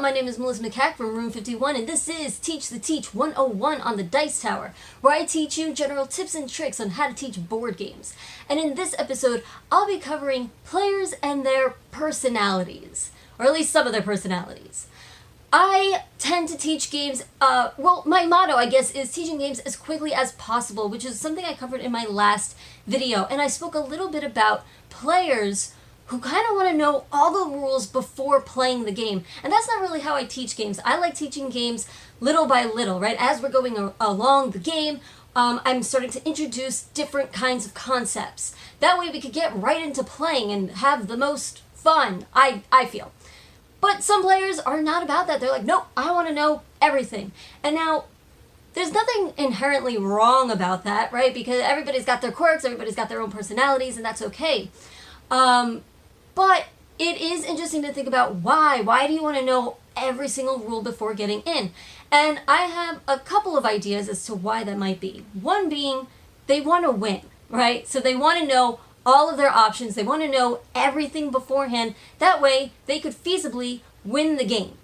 up? My name is Melissa Makak from Room 51, and this is Teach the Teach 101 on the Dice Tower, where I teach you general tips and tricks on how to teach board games. And in this episode, I'll be covering players and their personalities, or at least some of their personalities. I tend to teach games, my motto, I guess, is teaching games as quickly as possible, which is something I covered in my last video. And I spoke a little bit about players who kind of want to know all the rules before playing the game. And that's not really how I teach games. I like teaching games little by little, right? As we're going along the game, I'm starting to introduce different kinds of concepts. That way we could get right into playing and have the most fun, I feel. But some players are not about that. They're like, nope, I want to know everything. And now, there's nothing inherently wrong about that, right? Because everybody's got their quirks, everybody's got their own personalities, and that's okay. But it is interesting to think about why. Why do you want to know every single rule before getting in? And I have a couple of ideas as to why that might be. One being, they want to win, right? So they want to know all of their options. They want to know everything beforehand. That way, they could feasibly win the game.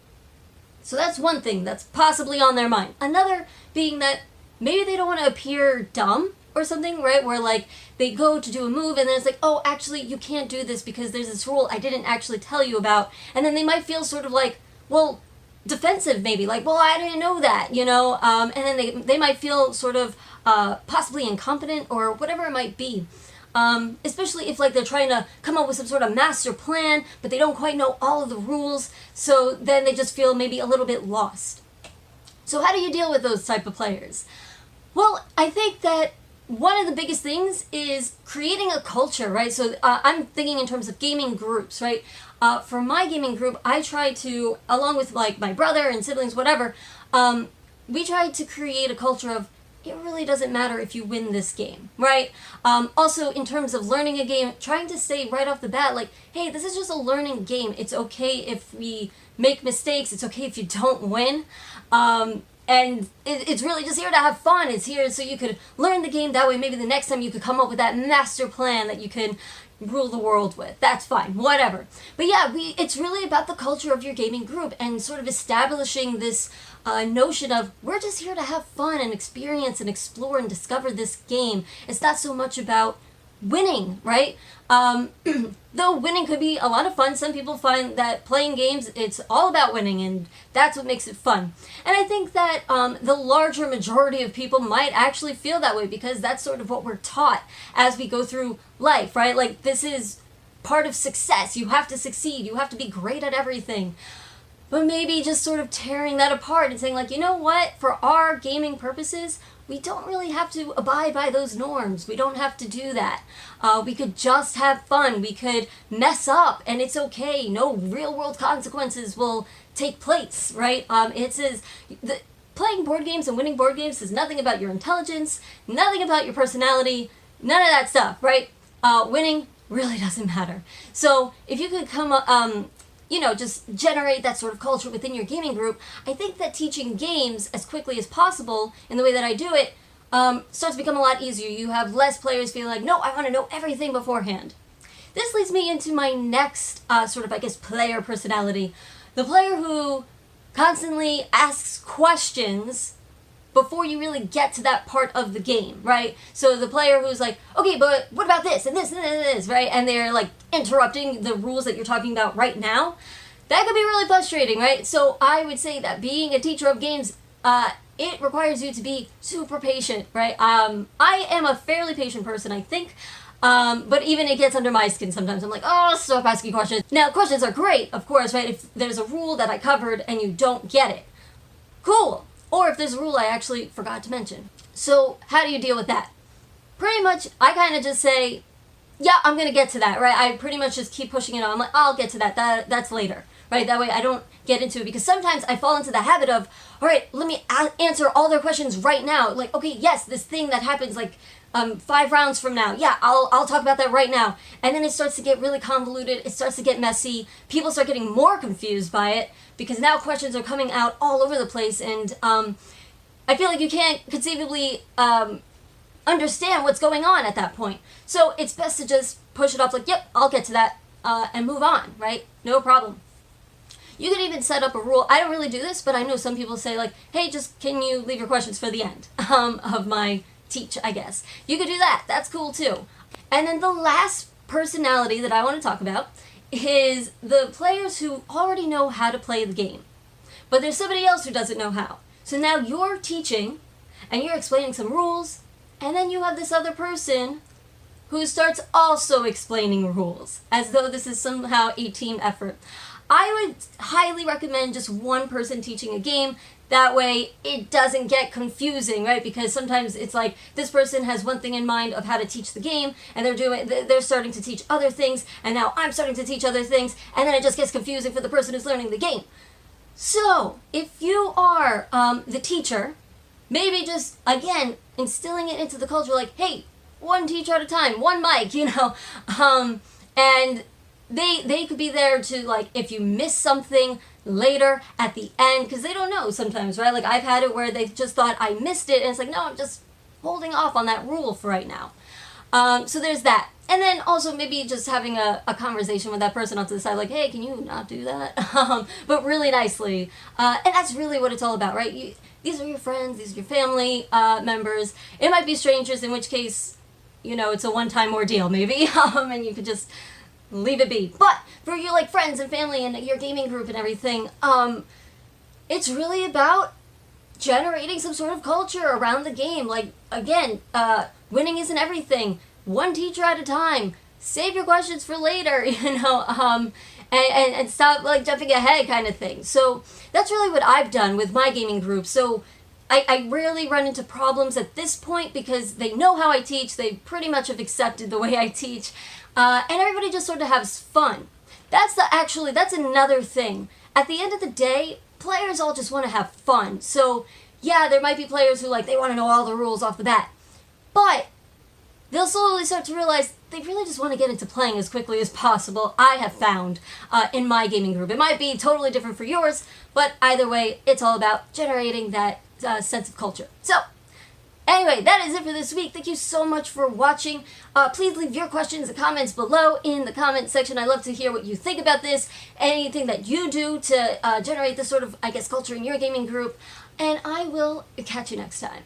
So that's one thing that's possibly on their mind. Another being that maybe they don't want to appear dumb or something, right? Where like they go to do a move and then it's like, oh, actually you can't do this because there's this rule I didn't actually tell you about. And then they might feel sort of like, well, defensive maybe, like, well, I didn't know that, you know? And then they might feel sort of possibly incompetent or whatever it might be. Especially if like they're trying to come up with some sort of master plan, but they don't quite know all of the rules. So then they just feel maybe a little bit lost. So how do you deal with those type of players? Well, I think that one of the biggest things is creating a culture, right? So I'm thinking in terms of gaming groups, right? For my gaming group, I try to, along with like my brother and siblings, whatever, we try to create a culture of it really doesn't matter if you win this game, right? Also, in terms of learning a game, trying to say right off the bat, like, hey, this is just a learning game. It's okay if we make mistakes. It's okay if you don't win. And it's really just here to have fun. It's here so you could learn the game. That way, maybe the next time you could come up with that master plan that you can rule the world with. That's fine, whatever. But yeah, it's really about the culture of your gaming group and sort of establishing this notion of we're just here to have fun and experience and explore and discover this game. It's not so much about winning, right? Though winning could be a lot of fun, some people find that playing games, it's all about winning, and that's what makes it fun. And I think that the larger majority of people might actually feel that way because that's sort of what we're taught as we go through life, right? Like, this is part of success. You have to succeed. You have to be great at everything. But maybe just sort of tearing that apart and saying, like, you know what? For our gaming purposes, we don't really have to abide by those norms. We don't have to do that. We could just have fun. We could mess up, and it's okay. No real-world consequences will take place, right? It says playing board games and winning board games is nothing about your intelligence, nothing about your personality, none of that stuff, right? Winning really doesn't matter. So if you could come just generate that sort of culture within your gaming group, I think that teaching games as quickly as possible in the way that I do it starts to become a lot easier. You have less players feeling like, no, I want to know everything beforehand. This leads me into my next player personality. The player who constantly asks questions before you really get to that part of the game, right? So the player who's like, okay, but what about this and this and this, right? And they're like interrupting the rules that you're talking about right now. That could be really frustrating, right? So I would say that being a teacher of games, it requires you to be super patient, right? I am a fairly patient person, I think. But even it gets under my skin sometimes. I'm like, oh, stop asking questions. Now, questions are great, of course, right? If there's a rule that I covered and you don't get it, cool. Or if there's a rule I actually forgot to mention. So how do you deal with that? Pretty much, I kind of just say, yeah, I'm going to get to that, right? I pretty much just keep pushing it on. I'm like, I'll get to that. That's later, right? That way I don't get into it. Because sometimes I fall into the habit of, all right, let me answer all their questions right now. Like, okay, yes, this thing that happens like 5 rounds from now. Yeah, I'll talk about that right now. And then it starts to get really convoluted. It starts to get messy. People start getting more confused by it because now questions are coming out all over the place. And I feel like you can't conceivably understand what's going on at that point. So it's best to just push it off like, yep, I'll get to that and move on, right? No problem. You could even set up a rule. I don't really do this, but I know some people say like, hey, just can you leave your questions for the end of my teach, I guess. You could do that. That's cool too. And then the last personality that I want to talk about is the players who already know how to play the game, but there's somebody else who doesn't know how. So now you're teaching and you're explaining some rules, and then you have this other person who starts also explaining rules as though this is somehow a team effort. I would highly recommend just one person teaching a game. That way it doesn't get confusing, right? Because sometimes it's like this person has one thing in mind of how to teach the game, and they're starting to teach other things, and now I'm starting to teach other things, and then it just gets confusing for the person who's learning the game. So if you are the teacher, maybe just, again, instilling it into the culture like, hey, one teacher at a time, one mic, and they could be there to, like, if you miss something later at the end, because they don't know sometimes, right? Like, I've had it where they just thought I missed it, and it's like, no, I'm just holding off on that rule for right now. So there's that. And then also maybe just having a conversation with that person off to the side, like, hey, can you not do that? But really nicely. And that's really what it's all about, right? These are your friends, these are your family members. It might be strangers, in which case, it's a one-time ordeal, maybe, and you could just leave it be. But for your, like, friends and family and your gaming group and everything, it's really about generating some sort of culture around the game. Like, again, winning isn't everything. One teacher at a time. Save your questions for later, and stop, like, jumping ahead kind of thing. So that's really what I've done with my gaming group. So I rarely run into problems at this point because they know how I teach. They pretty much have accepted the way I teach. And everybody just sort of has fun. That's another thing. At the end of the day, players all just want to have fun. So yeah, there might be players who, like, they want to know all the rules off the bat. But they'll slowly start to realize they really just want to get into playing as quickly as possible, I have found, in my gaming group. It might be totally different for yours, but either way, it's all about generating that sense of culture. So, anyway, that is it for this week. Thank you so much for watching. Please leave your questions and comments below in the comment section. I'd love to hear what you think about this, anything that you do to generate this sort of, I guess, culture in your gaming group, and I will catch you next time.